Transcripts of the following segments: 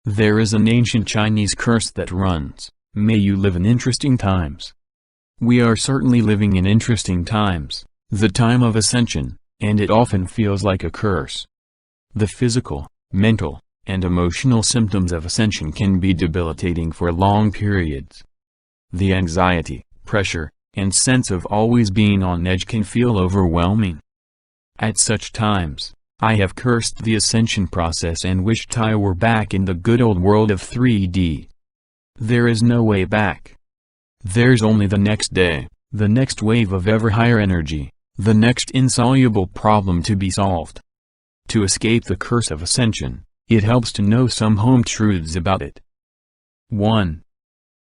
There is an ancient Chinese curse that runs, "May you live in interesting times." We are certainly living in interesting times, the time of ascension, and it often feels like a curse. The physical, mental, and emotional symptoms of ascension can be debilitating for long periods. The anxiety, pressure, and sense of always being on edge can feel overwhelming. At such times, I have cursed the ascension process and wished I were back in the good old world of 3D. There is no way back. There's only the next day, the next wave of ever higher energy, the next insoluble problem to be solved. To escape the curse of ascension, it helps to know some home truths about it. 1.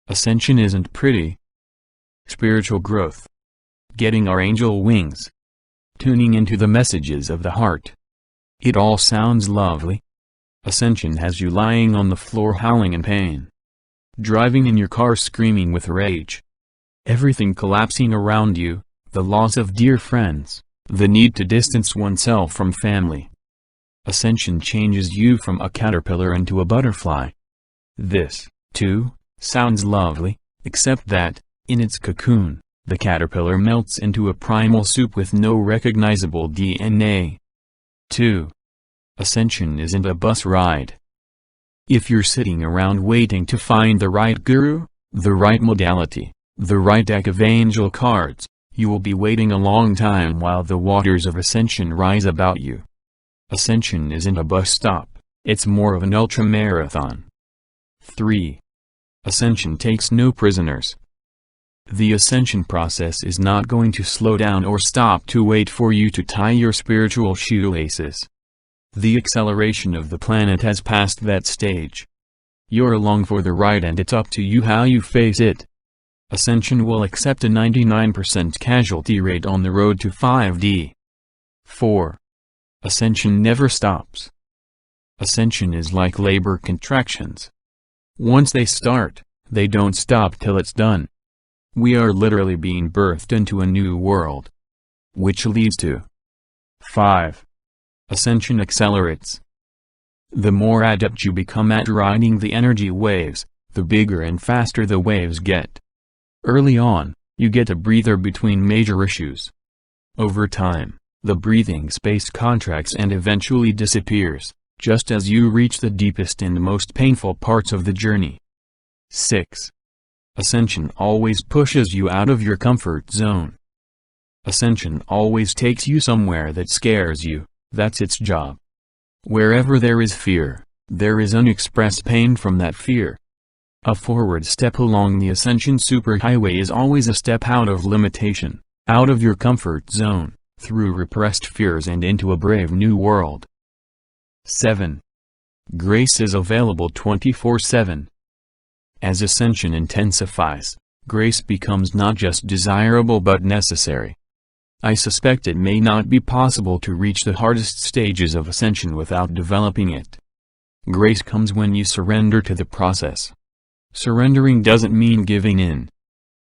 Ascension isn't pretty. Spiritual growth. Getting our angel wings. Tuning into the messages of the heart. It all sounds lovely. Ascension has you lying on the floor howling in pain. Driving in your car screaming with rage. Everything collapsing around you, the loss of dear friends, the need to distance oneself from family. Ascension changes you from a caterpillar into a butterfly. This, too, sounds lovely, except that, in its cocoon, the caterpillar melts into a primal soup with no recognizable DNA. 2. Ascension isn't a bus ride. If you're sitting around waiting to find the right guru, the right modality, the right deck of angel cards, you will be waiting a long time while the waters of ascension rise about you. Ascension isn't a bus stop, it's more of an ultra-marathon. 3. Ascension takes no prisoners. The ascension process is not going to slow down or stop to wait for you to tie your spiritual shoelaces. The acceleration of the planet has passed that stage. You're along for the ride and it's up to you how you face it. Ascension will accept a 99% casualty rate on the road to 5D. 4. Ascension never stops. Ascension is like labor contractions. Once they start, they don't stop till it's done. We are literally being birthed into a new world. Which leads to 5. Ascension Accelerates. The more adept you become at riding the energy waves, the bigger and faster the waves get. Early on, you get a breather between major issues. Over time, the breathing space contracts and eventually disappears, just as you reach the deepest and most painful parts of the journey. 6. Ascension always pushes you out of your comfort zone. Ascension always takes you somewhere that scares you, that's its job. Wherever there is fear, there is unexpressed pain from that fear. A forward step along the Ascension superhighway is always a step out of limitation, out of your comfort zone, through repressed fears and into a brave new world. 7. Grace is available 24/7. As ascension intensifies, grace becomes not just desirable but necessary. I suspect it may not be possible to reach the hardest stages of ascension without developing it. Grace comes when you surrender to the process. Surrendering doesn't mean giving in.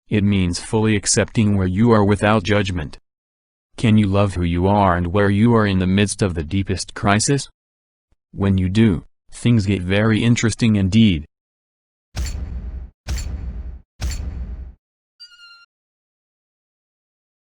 It means fully accepting where you are without judgment. Can you love who you are and where you are in the midst of the deepest crisis? When you do, things get very interesting indeed.